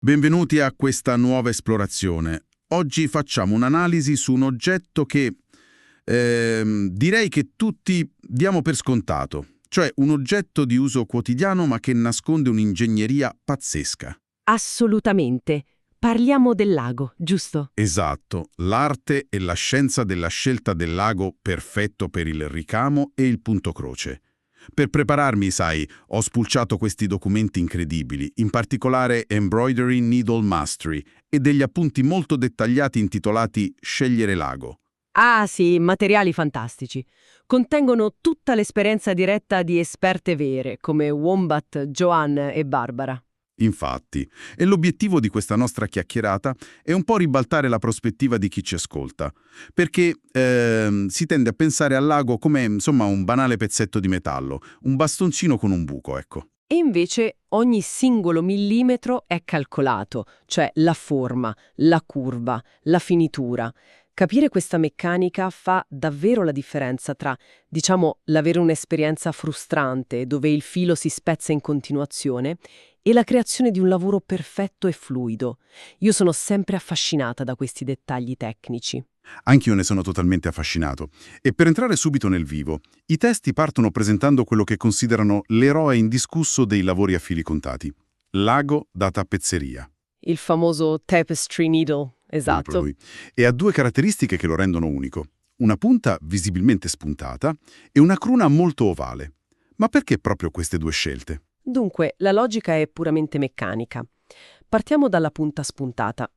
Benvenuti a questa nuova esplorazione. Oggi facciamo un'analisi su un oggetto che direi che tutti diamo per scontato, cioè un oggetto di uso quotidiano ma che nasconde un'ingegneria pazzesca. Assolutamente. Parliamo del lago, giusto? Esatto, l'arte e la scienza della scelta del lago perfetto per il ricamo e il punto croce. Per prepararmi, sai, ho spulciato questi documenti incredibili, in particolare Embroidery Needle Mastery e degli appunti molto dettagliati intitolati Scegliere lago. Ah sì, materiali fantastici. Contengono tutta l'esperienza diretta di esperte vere, come Wombat, Joanne e Barbara. Infatti, e l'obiettivo di questa nostra chiacchierata è un po' ribaltare la prospettiva di chi ci ascolta, perché si tende a pensare al lago come, insomma, un banale pezzetto di metallo, un bastoncino con un buco, ecco. E invece ogni singolo millimetro è calcolato, cioè la forma, la curva, la finitura. Capire questa meccanica fa davvero la differenza tra, diciamo, l'avere un'esperienza frustrante dove il filo si spezza in continuazione e la creazione di un lavoro perfetto e fluido. Io sono sempre affascinata da questi dettagli tecnici. Anch'io ne sono totalmente affascinato. E per entrare subito nel vivo, i testi partono presentando quello che considerano l'eroe indiscusso dei lavori a fili contati. L'ago da tappezzeria. Il famoso tapestry needle, Proprio esatto. lui. E ha due caratteristiche che lo rendono unico. Una punta visibilmente spuntata e una cruna molto ovale. Ma perché proprio queste due scelte? Dunque, la logica è puramente meccanica. Partiamo dalla punta spuntata.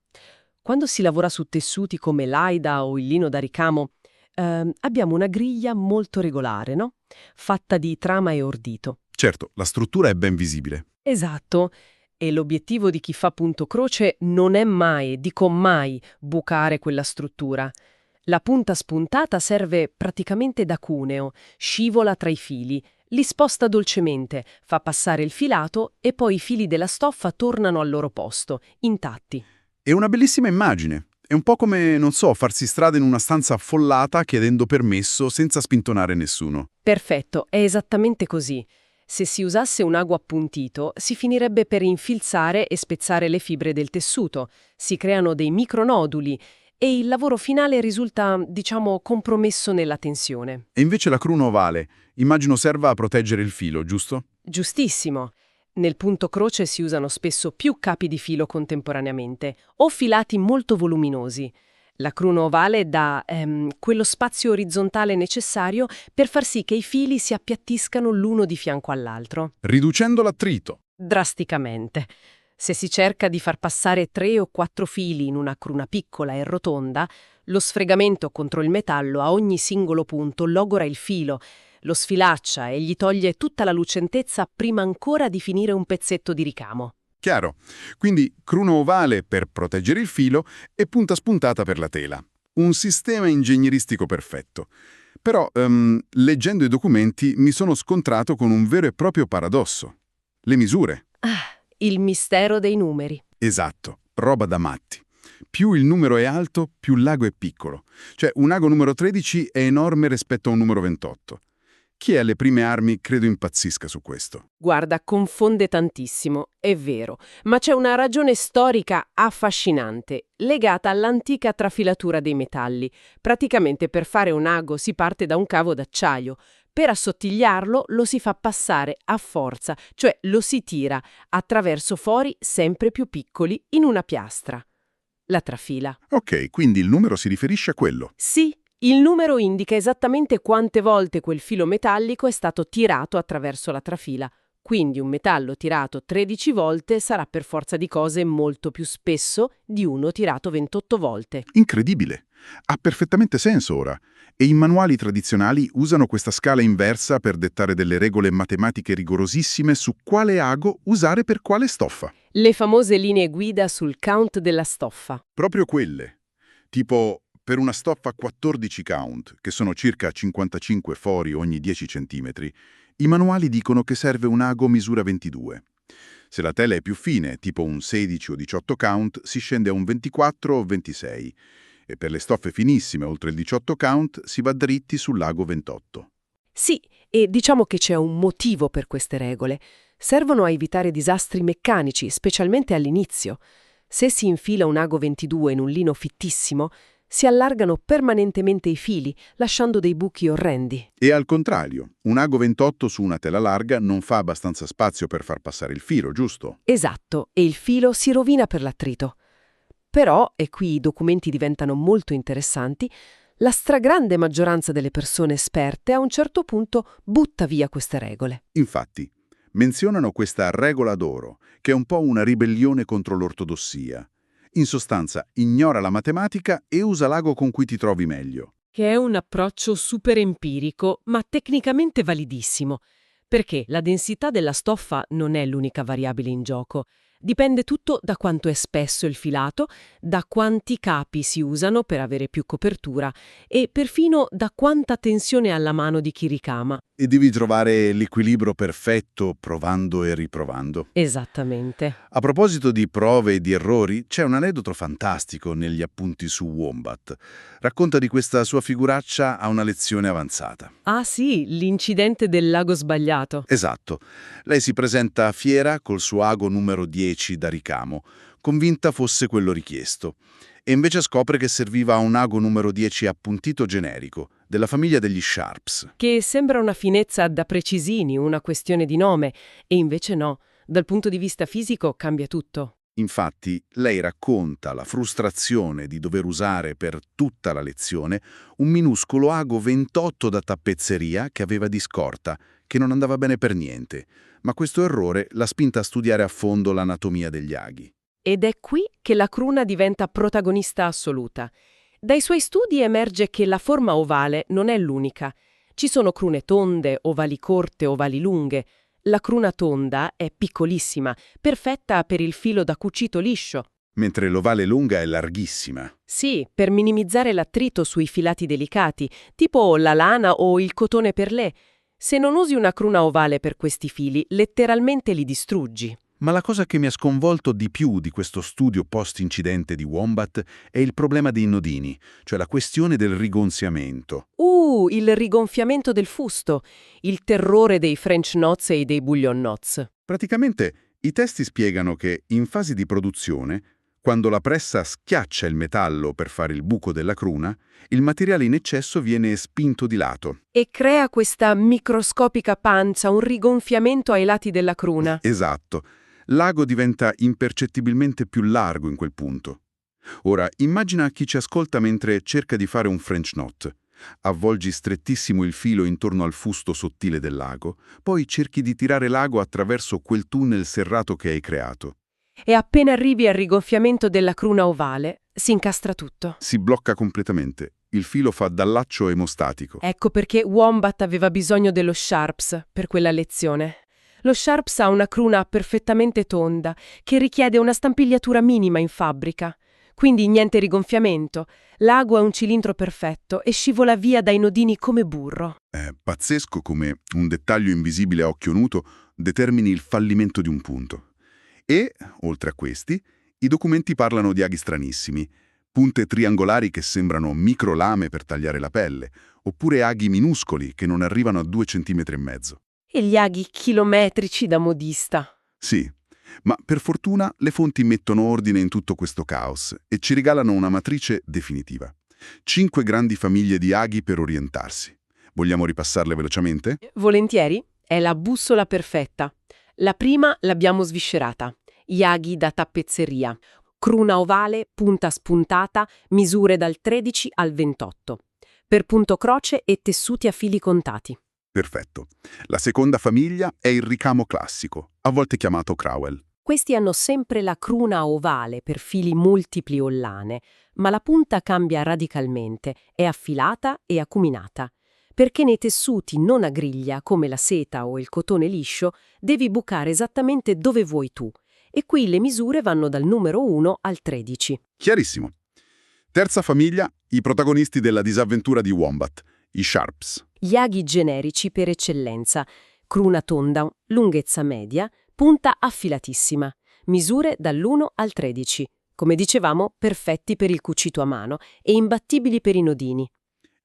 Quando si lavora su tessuti come l'aida o il lino da ricamo, abbiamo una griglia molto regolare, no? Fatta di trama e ordito. Certo, la struttura è ben visibile. Esatto. E l'obiettivo di chi fa punto croce non è mai, dico mai, bucare quella struttura. La punta spuntata serve praticamente da cuneo, scivola tra i fili, li sposta dolcemente, fa passare il filato e poi i fili della stoffa tornano al loro posto, intatti. È una bellissima immagine. È un po' come, non so, farsi strada in una stanza affollata chiedendo permesso senza spintonare nessuno. Perfetto, è esattamente così. Se si usasse un ago appuntito, si finirebbe per infilzare e spezzare le fibre del tessuto, si creano dei micronoduli e il lavoro finale risulta, diciamo, compromesso nella tensione. E invece la cruna ovale, immagino serva a proteggere il filo, giusto? Giustissimo. Nel punto croce si usano spesso più capi di filo contemporaneamente o filati molto voluminosi. La cruna ovale dà quello spazio orizzontale necessario per far sì che i fili si appiattiscano l'uno di fianco all'altro. Riducendo l'attrito. Drasticamente. Se si cerca di far passare 3 o 4 fili in una cruna piccola e rotonda, lo sfregamento contro il metallo a ogni singolo punto logora il filo, lo sfilaccia e gli toglie tutta la lucentezza prima ancora di finire un pezzetto di ricamo. Chiaro. Quindi cruna ovale per proteggere il filo e punta spuntata per la tela. Un sistema ingegneristico perfetto. Però, leggendo i documenti, mi sono scontrato con un vero e proprio paradosso. Le misure. Ah, il mistero dei numeri. Esatto, roba da matti. Più il numero è alto, più l'ago è piccolo. Cioè, un ago numero 13 è enorme rispetto a un numero 28. Chi è alle prime armi credo impazzisca su questo. Guarda, confonde tantissimo, è vero, ma c'è una ragione storica affascinante, legata all'antica trafilatura dei metalli. Praticamente per fare un ago si parte da un cavo d'acciaio. Per assottigliarlo lo si fa passare a forza, cioè lo si tira attraverso fori sempre più piccoli in una piastra. La trafila. Ok, quindi il numero si riferisce a quello. Sì, il numero indica esattamente quante volte quel filo metallico è stato tirato attraverso la trafila. Quindi un metallo tirato 13 volte sarà per forza di cose molto più spesso di uno tirato 28 volte. Incredibile. Ha perfettamente senso ora. E i manuali tradizionali usano questa scala inversa per dettare delle regole matematiche rigorosissime su quale ago usare per quale stoffa. Le famose linee guida sul count della stoffa. Proprio quelle. Tipo, per una stoffa a 14 count, che sono circa 55 fori ogni 10 centimetri, i manuali dicono che serve un ago misura 22. Se la tela è più fine, tipo un 16 o 18 count, si scende a un 24 o 26. E per le stoffe finissime, oltre il 18 count, si va dritti sull'ago 28. Sì, e diciamo che c'è un motivo per queste regole. Servono a evitare disastri meccanici, specialmente all'inizio. Se si infila un ago 22 in un lino fittissimo, si allargano permanentemente i fili, lasciando dei buchi orrendi. E al contrario, un ago 28 su una tela larga non fa abbastanza spazio per far passare il filo, giusto? Esatto, e il filo si rovina per l'attrito. Però, e qui i documenti diventano molto interessanti, la stragrande maggioranza delle persone esperte a un certo punto butta via queste regole. Infatti, menzionano questa regola d'oro, che è un po' una ribellione contro l'ortodossia. In sostanza, ignora la matematica e usa l'ago con cui ti trovi meglio. Che è un approccio super empirico, ma tecnicamente validissimo, perché la densità della stoffa non è l'unica variabile in gioco. Dipende tutto da quanto è spesso il filato, da quanti capi si usano per avere più copertura e perfino da quanta tensione ha la mano di chi ricama. E devi trovare l'equilibrio perfetto provando e riprovando. Esattamente. A proposito di prove e di errori, c'è un aneddoto fantastico negli appunti su Wombat. Racconta di questa sua figuraccia a una lezione avanzata. Ah sì, l'incidente del lago sbagliato. Esatto. Lei si presenta fiera col suo ago numero 10 da ricamo, convinta fosse quello richiesto. E invece scopre che serviva a un ago numero 10 appuntito generico, della famiglia degli Sharps. Che sembra una finezza da precisini, una questione di nome, e invece no. Dal punto di vista fisico cambia tutto. Infatti, lei racconta la frustrazione di dover usare per tutta la lezione un minuscolo ago 28 da tappezzeria che aveva di scorta, che non andava bene per niente, ma questo errore l'ha spinta a studiare a fondo l'anatomia degli aghi. Ed è qui che la cruna diventa protagonista assoluta. Dai suoi studi emerge che la forma ovale non è l'unica. Ci sono crune tonde, ovali corte, ovali lunghe. La cruna tonda è piccolissima, perfetta per il filo da cucito liscio. Mentre l'ovale lunga è larghissima. Sì, per minimizzare l'attrito sui filati delicati, tipo la lana o il cotone perlé. Se non usi una cruna ovale per questi fili, letteralmente li distruggi. Ma la cosa che mi ha sconvolto di più di questo studio post-incidente di Wombat è il problema dei nodini, cioè la questione del rigonfiamento. Il rigonfiamento del fusto, il terrore dei French knots e dei bullion knots. Praticamente, i testi spiegano che in fase di produzione, quando la pressa schiaccia il metallo per fare il buco della cruna, il materiale in eccesso viene spinto di lato. E crea questa microscopica pancia, un rigonfiamento ai lati della cruna. Esatto. L'ago diventa impercettibilmente più largo in quel punto. Ora, immagina chi ci ascolta mentre cerca di fare un French knot. Avvolgi strettissimo il filo intorno al fusto sottile dell'ago, poi cerchi di tirare l'ago attraverso quel tunnel serrato che hai creato. E appena arrivi al rigonfiamento della cruna ovale, si incastra tutto. Si blocca completamente. Il filo fa da laccio emostatico. Ecco perché Wombat aveva bisogno dello Sharps per quella lezione. Lo Sharps ha una cruna perfettamente tonda, che richiede una stampigliatura minima in fabbrica. Quindi niente rigonfiamento. L'ago è un cilindro perfetto e scivola via dai nodini come burro. È pazzesco come un dettaglio invisibile a occhio nudo determini il fallimento di un punto. E, oltre a questi, i documenti parlano di aghi stranissimi, punte triangolari che sembrano microlame per tagliare la pelle, oppure aghi minuscoli che non arrivano a 2,5 cm. E gli aghi chilometrici da modista. Sì, ma per fortuna le fonti mettono ordine in tutto questo caos e ci regalano una matrice definitiva. 5 grandi famiglie di aghi per orientarsi. Vogliamo ripassarle velocemente? Volentieri, è la bussola perfetta. La prima l'abbiamo sviscerata. Gli aghi da tappezzeria. Cruna ovale, punta spuntata, misure dal 13 al 28. Per punto croce e tessuti a fili contati. Perfetto. La seconda famiglia è il ricamo classico, a volte chiamato Crowell. Questi hanno sempre la cruna ovale per fili multipli o lane, ma la punta cambia radicalmente, è affilata e acuminata. Perché nei tessuti non a griglia, come la seta o il cotone liscio, devi bucare esattamente dove vuoi tu. E qui le misure vanno dal numero 1 al 13. Chiarissimo. Terza famiglia, i protagonisti della disavventura di Wombat, i Sharps. Gli aghi generici per eccellenza. Cruna tonda, lunghezza media, punta affilatissima. Misure dall'1 al 13. Come dicevamo, perfetti per il cucito a mano e imbattibili per i nodini.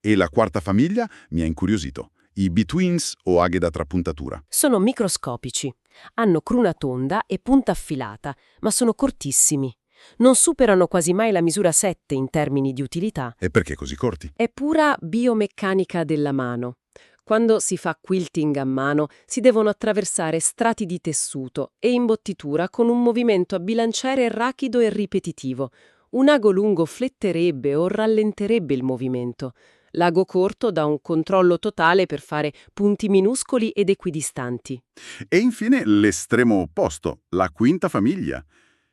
E la quarta famiglia mi ha incuriosito, i betweens o aghe da trapuntatura. Sono microscopici. Hanno cruna tonda e punta affilata, ma sono cortissimi. Non superano quasi mai la misura 7 in termini di utilità. E perché così corti? È pura biomeccanica della mano. Quando si fa quilting a mano si devono attraversare strati di tessuto e imbottitura con un movimento a bilanciere rapido e ripetitivo. Un ago lungo fletterebbe o rallenterebbe il movimento. L'ago corto dà un controllo totale per fare punti minuscoli ed equidistanti. E infine l'estremo opposto, la quinta famiglia.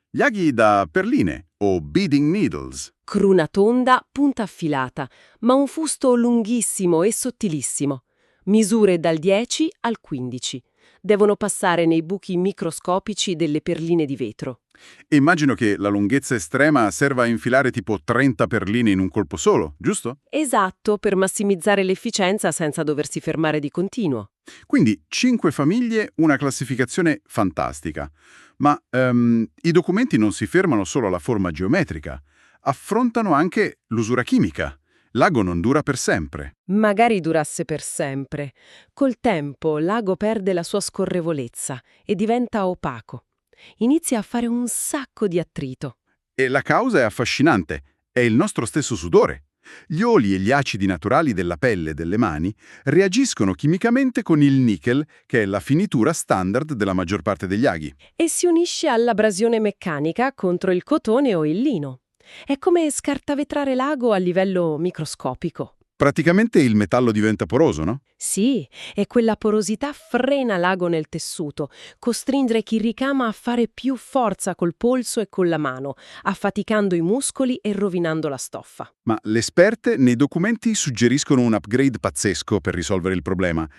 Gli aghi da perline o beading needles. Cruna tonda, punta affilata, ma un fusto lunghissimo e sottilissimo. Misure dal 10 al 15. Devono passare nei buchi microscopici delle perline di vetro. Immagino che la lunghezza estrema serva a infilare tipo 30 perline in un colpo solo, giusto? Esatto, per massimizzare l'efficienza senza doversi fermare di continuo. Quindi 5 famiglie, una classificazione fantastica. Ma i documenti non si fermano solo alla forma geometrica, affrontano anche l'usura chimica. L'ago non dura per sempre. Magari durasse per sempre. Col tempo l'ago perde la sua scorrevolezza e diventa opaco. Inizia a fare un sacco di attrito. E la causa è affascinante, è il nostro stesso sudore. Gli oli e gli acidi naturali della pelle e delle mani reagiscono chimicamente con il nickel, che è la finitura standard della maggior parte degli aghi. E si unisce all'abrasione meccanica contro il cotone o il lino. È come scartavetrare l'ago a livello microscopico. Praticamente il metallo diventa poroso, no? Sì, e quella porosità frena l'ago nel tessuto, costringe chi ricama a fare più forza col polso e con la mano, affaticando i muscoli e rovinando la stoffa. Ma le esperte nei documenti suggeriscono un upgrade pazzesco per risolvere il problema.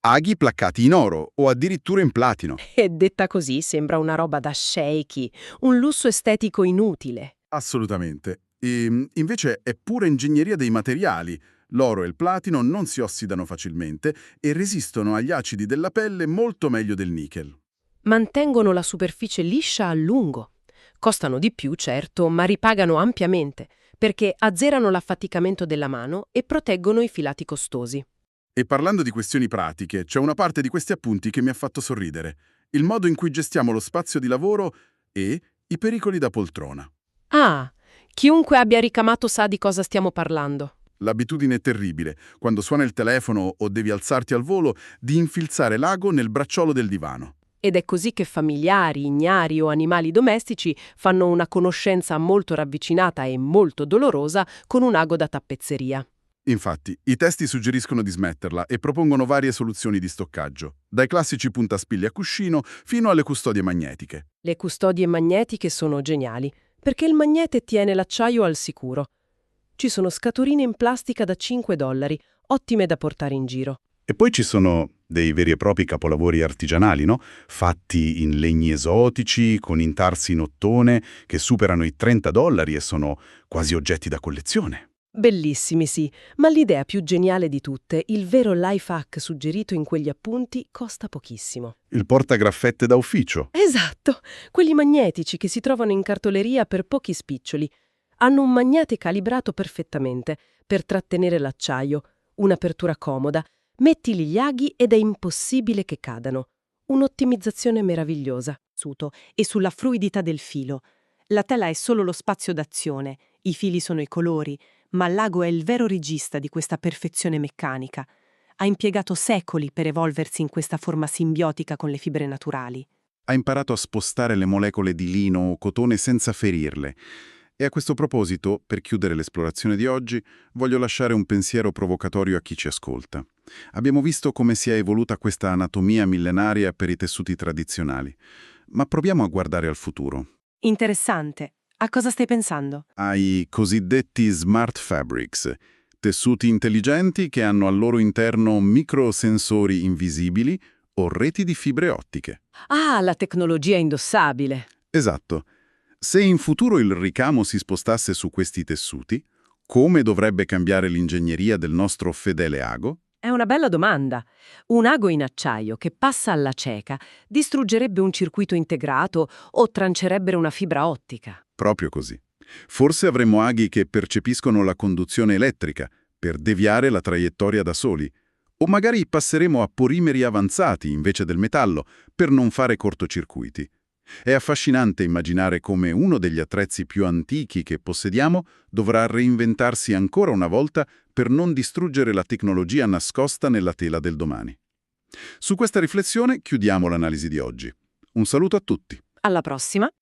Aghi placcati in oro o addirittura in platino. E detta così sembra una roba da sceicchi, un lusso estetico inutile. Assolutamente. Invece è pura ingegneria dei materiali. L'oro e il platino non si ossidano facilmente e resistono agli acidi della pelle molto meglio del nickel. Mantengono la superficie liscia a lungo. Costano di più, certo, ma ripagano ampiamente, perché azzerano l'affaticamento della mano e proteggono i filati costosi. E parlando di questioni pratiche, c'è una parte di questi appunti che mi ha fatto sorridere. Il modo in cui gestiamo lo spazio di lavoro e i pericoli da poltrona. Ah, chiunque abbia ricamato sa di cosa stiamo parlando. L'abitudine è terribile, quando suona il telefono o devi alzarti al volo, di infilzare l'ago nel bracciolo del divano. Ed è così che familiari, ignari o animali domestici fanno una conoscenza molto ravvicinata e molto dolorosa con un ago da tappezzeria. Infatti, i testi suggeriscono di smetterla e propongono varie soluzioni di stoccaggio, dai classici puntaspilli a cuscino fino alle custodie magnetiche. Le custodie magnetiche sono geniali, perché il magnete tiene l'acciaio al sicuro. Ci sono scatoline in plastica da $5, ottime da portare in giro. E poi ci sono dei veri e propri capolavori artigianali, no? Fatti in legni esotici, con intarsi in ottone, che superano i $30 e sono quasi oggetti da collezione. Bellissimi, sì, ma l'idea più geniale di tutte, il vero life hack suggerito in quegli appunti, costa pochissimo. Il portagraffette da ufficio. Esatto, quelli magnetici che si trovano in cartoleria per pochi spiccioli. Hanno un magnete calibrato perfettamente per trattenere l'acciaio, un'apertura comoda, mettili gli aghi ed è impossibile che cadano. Un'ottimizzazione meravigliosa. E sulla fluidità del filo. La tela è solo lo spazio d'azione, i fili sono i colori, ma l'ago è il vero regista di questa perfezione meccanica. Ha impiegato secoli per evolversi in questa forma simbiotica con le fibre naturali. Ha imparato a spostare le molecole di lino o cotone senza ferirle. E a questo proposito, per chiudere l'esplorazione di oggi, voglio lasciare un pensiero provocatorio a chi ci ascolta. Abbiamo visto come si è evoluta questa anatomia millenaria per i tessuti tradizionali, ma proviamo a guardare al futuro. Interessante. A cosa stai pensando? Ai cosiddetti smart fabrics, tessuti intelligenti che hanno al loro interno microsensori invisibili o reti di fibre ottiche. Ah, la tecnologia indossabile. Esatto. Se in futuro il ricamo si spostasse su questi tessuti, come dovrebbe cambiare l'ingegneria del nostro fedele ago? È una bella domanda. Un ago in acciaio che passa alla cieca distruggerebbe un circuito integrato o trancerebbe una fibra ottica. Proprio così. Forse avremmo aghi che percepiscono la conduzione elettrica per deviare la traiettoria da soli, O magari passeremo a polimeri avanzati invece del metallo per non fare cortocircuiti. È affascinante immaginare come uno degli attrezzi più antichi che possediamo dovrà reinventarsi ancora una volta per non distruggere la tecnologia nascosta nella tela del domani. Su questa riflessione chiudiamo l'analisi di oggi. Un saluto a tutti. Alla prossima!